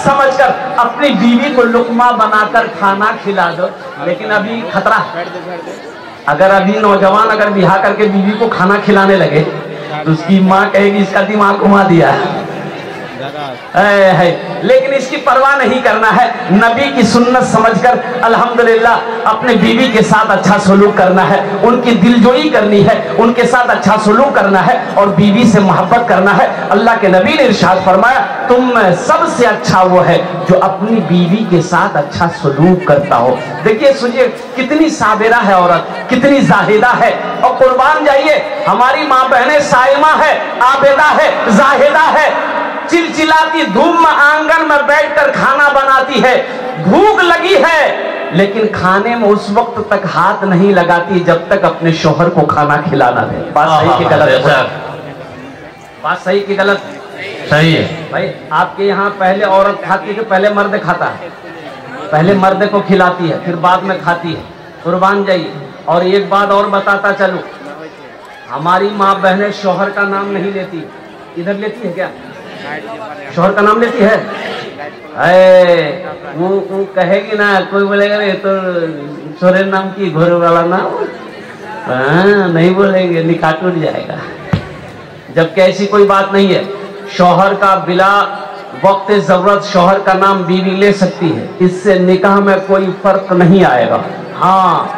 समझकर अपनी बीवी को लुकमा बनाकर खाना खिला दो। लेकिन अभी खतरा है, अगर अभी नौजवान अगर बिहा करके बीवी को खाना खिलाने लगे तो उसकी माँ कहेगी इसका दिमाग घुमा दिया है। लेकिन इसकी परवाह नहीं करना है, नबी की सुन्नत समझकर अल्हम्दुलिल्लाह अपने बीवी के साथ अच्छा सलूक करना है, उनकी दिलजोई करनी है, उनके साथ अच्छा सलूक करना है और बीवी से मोहब्बत करना है। अल्लाह के नबी ने इरशाद फरमाया, तुम में सबसे अच्छा वो है जो अपनी बीवी के साथ अच्छा सलूक करता हो। देखिए सुनिए कितनी साबिरा है औरत, कितनी जाहिदा है। और कुर्बान जाइए, हमारी माँ बहनें साइमा है, आबिदा है, जाहिदा है, चिलचिलाती धूम में आंगन में बैठकर खाना बनाती है, भूख लगी है लेकिन खाने में उस वक्त तक हाथ नहीं लगाती जब तक अपने शोहर को खाना खिलाना दे। बात सही कि गलत है? बात सही कि गलत? सही है भाई। आपके यहाँ पहले औरत खाती है कि पहले मर्द खाता है? पहले मर्द को खिलाती है फिर बाद में खाती है। कुर्बान जाइए। और एक बात और बताता चलूं, हमारी माँ बहनें शोहर का नाम नहीं लेती। इधर लेती है क्या? शोहर का नाम लेती है? वो कहेगी ना, कोई बोलेगा ये तो सोरे नाम की घोर वाला नाम, नहीं बोलेंगे, निकाह टूट जाएगा। जबकि ऐसी कोई बात नहीं है। शोहर का बिला वक्त जरूरत शोहर का नाम बीवी ले सकती है, इससे निकाह में कोई फर्क नहीं आएगा। हाँ,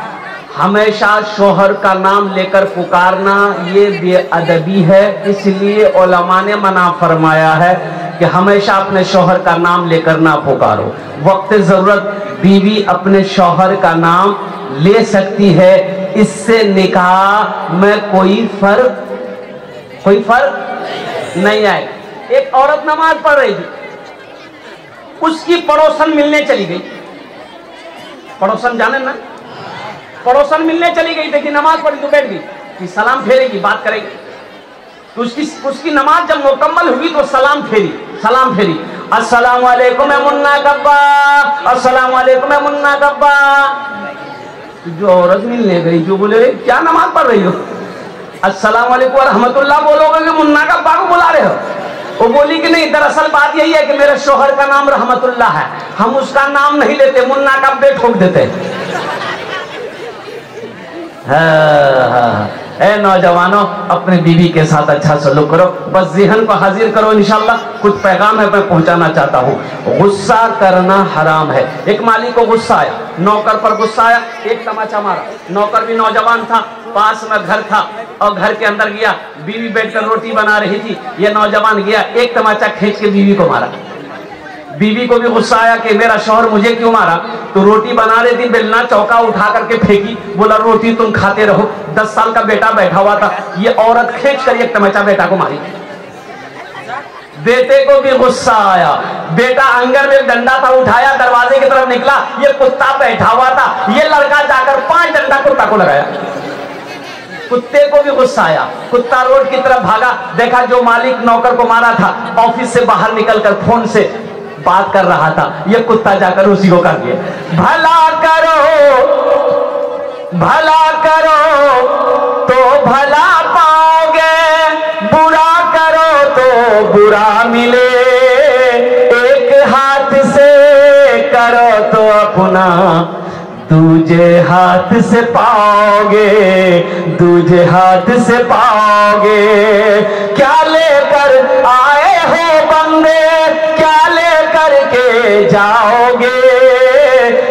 हमेशा शोहर का नाम लेकर पुकारना ये बेअदबी है, इसलिए उलमा ने मना फरमाया है कि हमेशा अपने शोहर का नाम लेकर ना पुकारो। वक्त जरूरत बीवी अपने शोहर का नाम ले सकती है, इससे निकाह में कोई फर्क नहीं आए। एक औरत नमाज पढ़ रही थी, उसकी पड़ोसन मिलने चली गई। पड़ोसन जाने ना, पड़ोसन मिलने चली गई, देखी नमाज पढ़ी तो बैठ गई कि सलाम फेरेगी, बात करेगी। तो उसकी नमाज जब मुकम्मल हुई तो सलाम फेरी। अस्सलाम वालेकुम मुन्ना गब्बा, अस्सलाम वालेकुम मुन्ना गब्बा। जो औरत मिलने गई, जो बोले क्या नमाज पढ़ रही हो, अस्सलाम वालेकुम रहमतुल्लाह बोलोगे कि मुन्ना गब्बा को बुला रहे हो? वो बोली कि नहीं, दरअसल बात यही है कि मेरे शोहर का नाम रहमतुल्लाह है, हम उसका नाम नहीं लेते, मुन्ना गब्बे ठोक देते। ए नौजवानों, अपने बीवी के साथ अच्छा सलूक करो, बस ज़हन को हाजिर करो। इंशाल्लाह कुछ पैगाम है मैं पहुंचाना चाहता हूँ। गुस्सा करना हराम है। एक माली को गुस्सा आया, नौकर पर गुस्सा आया, एक तमाचा मारा। नौकर भी नौजवान था, पास में घर था और घर के अंदर गया, बीवी बैठकर रोटी बना रही थी, ये नौजवान गया, एक तमाचा खींच के बीवी को मारा। बीवी को भी गुस्सा आया कि मेरा शौहर मुझे क्यों मारा, तो रोटी बना रही थी, बेलना चौका उठा करके फेंकी, बोला रोटी तुम खाते रहो। 10 साल का बेटा बैठा हुआ था, ये औरत खींच कर एक तमाचा बेटा को मारी। बेटे को भी गुस्सा आया, बेटा आंगन में डंडा था, उठाया, दरवाजे की तरफ निकला, ये कुत्ता बैठा हुआ था, ये लड़का जाकर 5 डंडा कुत्ता को लगाया। कुत्ते को भी गुस्सा आया, कुत्ता रोड की तरफ भागा, देखा जो मालिक नौकर को मारा था ऑफिस से बाहर निकलकर फोन से बात कर रहा था, ये कुत्ता जाकर उसी को कर दिया। भला करो तो भला पाओगे, बुरा करो तो बुरा मिले, एक हाथ से करो तो अपना दूजे हाथ से पाओगे, दूजे हाथ से पाओगे। क्या लेकर आए हो बंदे, क्या लेकर के जाओगे,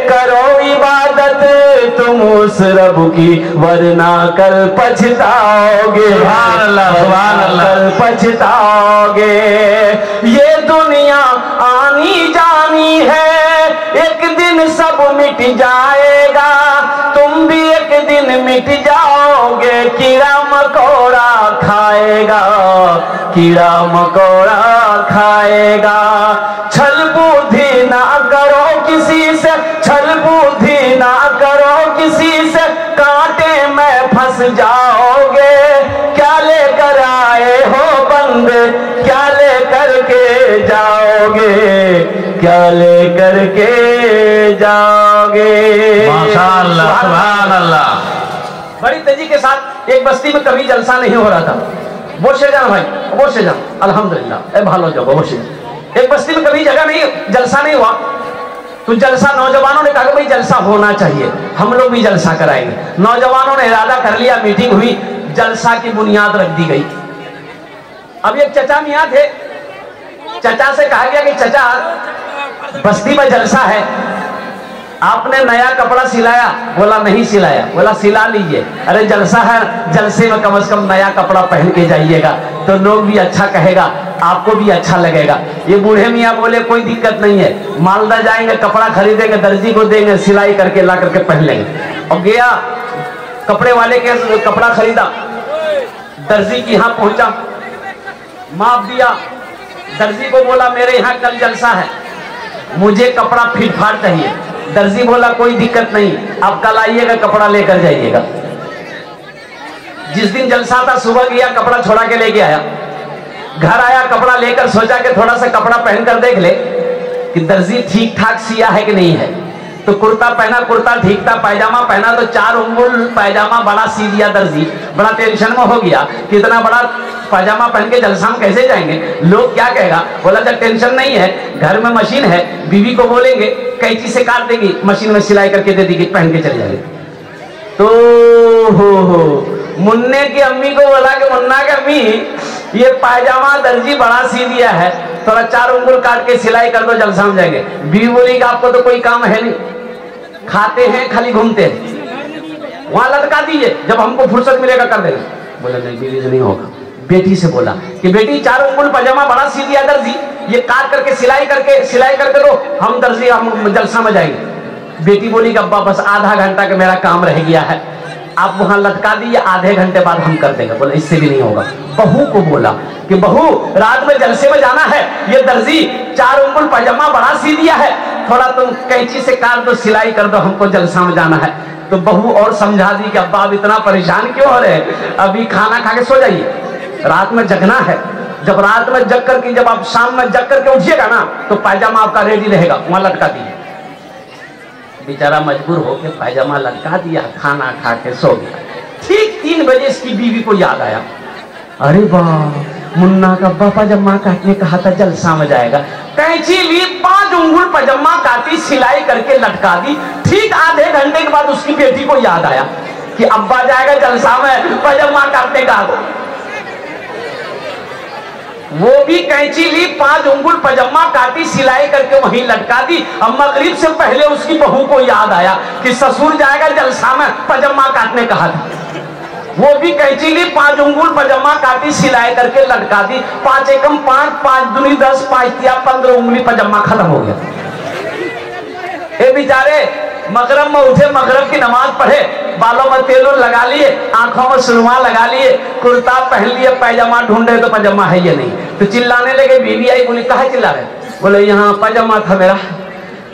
करो इबादत तुम उस रब की, वरना कल पछताओगे, सुभान अल्लाह, सुभान अल्लाह, कल पछताओगे। ये दुनिया आनी जानी है, एक दिन सब मिट जाएगा, तुम भी एक दिन मिट जाओगे। कीड़ा मकोड़ा खाएगा, कीड़ा मकोड़ा खाएगा। छल बुद्धि ना करो किसी से, छल बुद्धि ना करो किसी से, कांटे में फंस जाओगे। क्या लेकर आए हो बंदे, क्या लेकर के जाओगे, क्या लेकर के जाओगे। माशाअल्लाह, सुभान अल्लाह। बड़ी तेजी के साथ एक बस्ती में कभी जलसा नहीं हो रहा था। বসে যান ভাই, বসে যান, আলহামদুলিল্লাহ। এ ভালো যাবো, বসে যান। एक बस्ती में कभी जगह नहीं, जलसा नहीं हुआ, तो जलसा नौजवानों ने कहा कि भाई जलसा होना चाहिए, हम लोग भी जलसा कराएंगे। नौजवानों ने इरादा कर लिया, मीटिंग हुई, जलसा की बुनियाद रख दी गई। अब एक चचा मियाँ थे, चचा से कहा गया कि चचा बस्ती में जलसा है, आपने नया कपड़ा सिलाया? बोला नहीं सिलाया। बोला सिला लीजिए। अरे जलसा है, जलसे में कम से कम नया कपड़ा पहन के जाइएगा तो लोग भी अच्छा कहेगा, आपको भी अच्छा लगेगा। ये बूढ़े मियाँ बोले कोई दिक्कत नहीं है, मालदा जाएंगे, कपड़ा खरीदेंगे, दर्जी को देंगे, सिलाई करके ला करके पहन लेंगे। और गया कपड़े वाले के कपड़ा खरीदा, दर्जी के यहाँ पहुंचा, माप दिया, दर्जी को बोला मेरे यहाँ कल जलसा है, मुझे कपड़ा फिट फाट चाहिए। दर्जी बोला कोई दिक्कत नहीं, आप कल आइएगा, कपड़ा लेकर जाइएगा। जिस दिन जलसा था सुबह गया, कपड़ा छोड़ा के लेके आया, घर आया, कपड़ा लेकर सोचा कि थोड़ा सा कपड़ा पहनकर देख ले कि दर्जी ठीक ठाक सिया है कि नहीं है। तो कुर्ता पहना, कुर्ता ठीक था, पायजामा पहना तो 4 उंगल पायजामा बड़ा सी दिया दर्जी। बड़ा टेंशन में हो गया कि इतना बड़ा पायजामा पहन के जलसा में कैसे जाएंगे, लोग क्या कहेगा। बोला जब टेंशन नहीं है, घर में मशीन है, बीवी को बोलेंगे कैंची से काट देगी, मशीन में सिलाई करके दे देगी, पहन के चले जाएंगे। तो हो मुन्ने की अम्मी को बोला कि मुन्ना की अम्मी ये पायजामा दर्जी बड़ा सी दिया है, थोड़ा 4 उंगल काट के सिलाई कर दो, जलसा में जाएंगे। बीवी बोली कि आपको तो कोई काम है नहीं, खाते हैं खाली घूमते हैं, वहां लटका दीजिए, जब हमको फुर्सत मिलेगा कर देंगे। बोला नहीं बीवी से नहीं होगा। बेटी से बोला कि बेटी 4 उंगल पायजामा बड़ा सी दिया दर्जी, ये काट करके सिलाई करके दो, हम दर्जी हम जलसा में जाएंगे। बेटी बोली कि अब्बा बस आधा घंटा का मेरा काम रह गया है, आप वहां लटका दिए, आधे घंटे बाद हम कर देंगे। बोला इससे भी नहीं होगा। बहू को बोला कि बहू रात में जलसे में जाना है, ये दर्जी 4 उंगल पायजामा बड़ा सी दिया है, थोड़ा तुम कैंची से काट दो, सिलाई कर दो, हमको जलसा में जाना है। तो बहू और समझा दी कि अब्बा आप इतना परेशान क्यों हो रहे हैं, अभी खाना खा के सो जाइए, रात में जगना है। जब रात में जग करके, जब आप शाम में जग करके उठिएगा ना तो पायजामा आपका रेडी रहेगा, वहां लटका दीजिए। बेचारा मजबूर होकर पायजामा लटका दिया, खाना खा के सो गया। ठीक 3 बजे इसकी बीवी को याद आया, अरे वाह मुन्ना का अब्बा पायजामा काटने कहा था, जलसा में जाएगा। कैंची ली, 5 उंगल पायजामा काटी, सिलाई करके लटका दी। ठीक आधे घंटे के बाद उसकी बेटी को याद आया कि अब्बा जाएगा जलसा में, पायजामा काटने का। वो भी कैंची ली, 5 उंगल पायजामा काटी, सिलाई करके वहीं लटका दी। अब मगरिब से पहले उसकी बहू को याद आया कि ससुर जाएगा जलसा में, पायजामा काटने कहा था। वो भी कैंची ली, 5 उंगल पायजामा काटी, सिलाई करके लटका दी। 5 एकम 5, 5 दूनी 10, 5 तिया 15 उंगली पायजामा खत्म हो गया। ये बेचारे मगरब में उठे, मगरब की नमाज पढ़े, बालों में तेल लगा लिए, आंखों में सुरमा लगा लिए, कुर्ता पहन लिए, पायजामा ढूंढे तो पायजामा है ये नहीं। तो चिल्लाने लगे, बीवी आई, बोली कहा चिल्ला रहे? बोले यहाँ पायजामा था मेरा।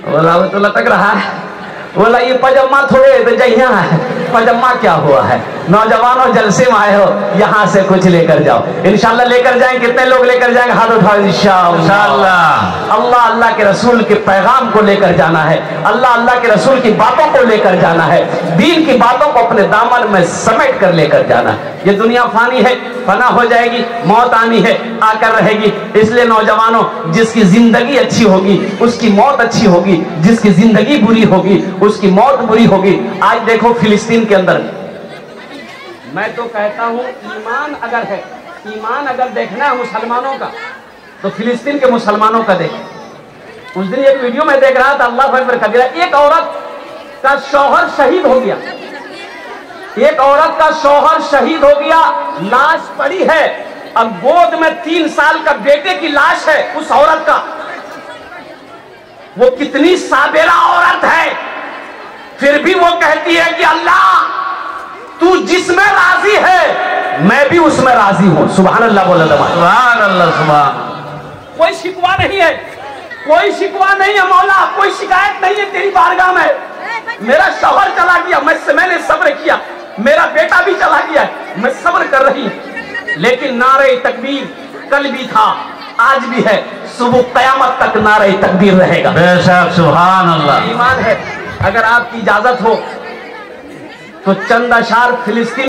बोला वो तो लटक रहा है। बोला ये पायजामा थोड़े तो जहिया है, पायजामा क्या हुआ है। नौजवानों जलसे में आए हो, यहाँ से कुछ लेकर जाओ, इंशाल्लाह लेकर जाएं। कितने लोग लेकर जाएंगे, हाथ उठाओ इंशाल्लाह। अल्लाह अल्लाह के रसूल के पैगाम को लेकर जाना है, अल्लाह अल्लाह के रसूल की बातों को लेकर जाना है, दीन की बातों को अपने दामन में समेट कर लेकर जाना है। ये दुनिया फानी है, फना हो जाएगी, मौत आनी है, आकर रहेगी। इसलिए नौजवानों, जिसकी जिंदगी अच्छी होगी उसकी मौत अच्छी होगी, जिसकी जिंदगी बुरी होगी उसकी मौत बुरी होगी। आज देखो फिलिस्तीन के अंदर, मैं तो कहता हूं ईमान अगर है, ईमान अगर देखना है मुसलमानों का तो फिलिस्तीन के मुसलमानों का देख। उस दिन एक वीडियो में देख रहा था, अल्लाह अकबर कबीरा, एक औरत का शौहर शहीद हो गया, एक औरत का शौहर शहीद हो गया, लाश पड़ी है, अब गोद में 3 साल का बेटे की लाश है उस औरत का। वो कितनी साबेरा औरत है, फिर भी वो कहती है कि अल्लाह तू जिसमें राजी है मैं भी उसमें राजी हूं। सुभान अल्लाह बोला, सुभान अल्लाह, सुभान। कोई शिकवा नहीं है, कोई शिकवा नहीं है मौला, कोई शिकायत नहीं है तेरी बारगाह में। मेरा शौहर चला गया, मैंने सब्र किया, मेरा बेटा भी चला गया, मैं सब्र कर रही हूं, लेकिन नारे तकबीर कल भी था, आज भी है, सुबह कयामत तक नारे तकबीर रहेगा। बेशक, सुभान अल्लाह। ईमान है। अगर आपकी इजाजत हो तो चंद अशार फिलिस्तीन